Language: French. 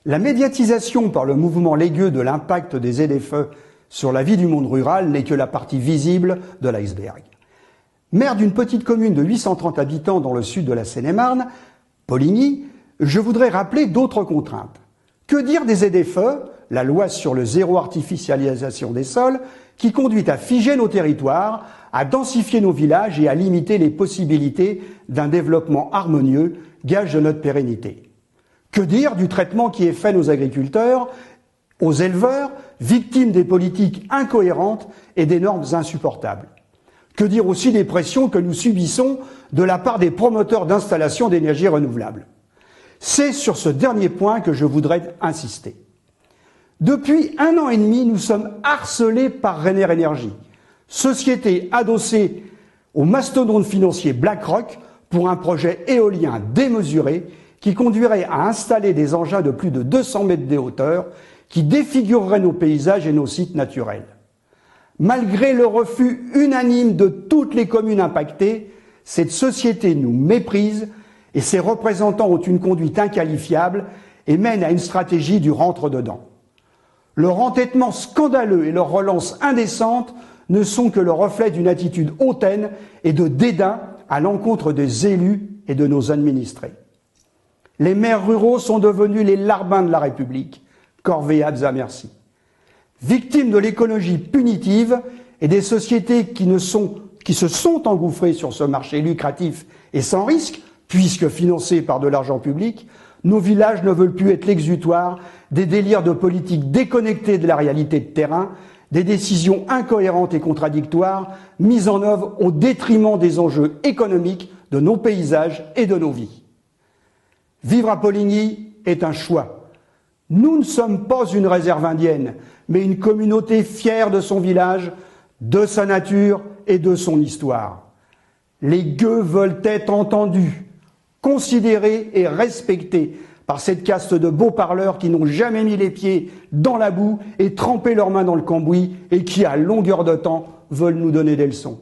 La médiatisation par le mouvement Légueux de l'impact des ZFE sur la vie du monde rural n'est que la partie visible de l'iceberg. Maire d'une petite commune de 830 habitants dans le sud de la Seine-et-Marne, Poligny, je voudrais rappeler d'autres contraintes. Que dire des ZFE, la loi sur le zéro artificialisation des sols, qui conduit à figer nos territoires, à densifier nos villages et à limiter les possibilités d'un développement harmonieux, gage de notre pérennité. Que dire du traitement qui est fait aux agriculteurs, aux éleveurs, victimes des politiques incohérentes et des normes insupportables? Que dire aussi des pressions que nous subissons de la part des promoteurs d'installations d'énergie renouvelable? C'est sur ce dernier point que je voudrais insister. Depuis 1 an et demi, nous sommes harcelés par Rener Énergie, société adossée au mastodonte financier BlackRock pour un projet éolien démesuré qui conduirait à installer des engins de plus de 200 mètres de hauteur qui défigureraient nos paysages et nos sites naturels. Malgré le refus unanime de toutes les communes impactées, cette société nous méprise et ses représentants ont une conduite inqualifiable et mènent à une stratégie du rentre-dedans. Leur entêtement scandaleux et leur relance indécente ne sont que le reflet d'une attitude hautaine et de dédain à l'encontre des élus et de nos administrés. Les maires ruraux sont devenus les larbins de la République, corvéables à merci. Victimes de l'écologie punitive et des sociétés qui se sont engouffrées sur ce marché lucratif et sans risque, puisque financés par de l'argent public, nos villages ne veulent plus être l'exutoire des délires de politique déconnectés de la réalité de terrain, des décisions incohérentes et contradictoires mises en œuvre au détriment des enjeux économiques de nos paysages et de nos vies. Vivre à Poligny est un choix. Nous ne sommes pas une réserve indienne, mais une communauté fière de son village, de sa nature et de son histoire. Les gueux veulent être entendus, considérés et respectés par cette caste de beaux parleurs qui n'ont jamais mis les pieds dans la boue et trempé leurs mains dans le cambouis et qui, à longueur de temps, veulent nous donner des leçons.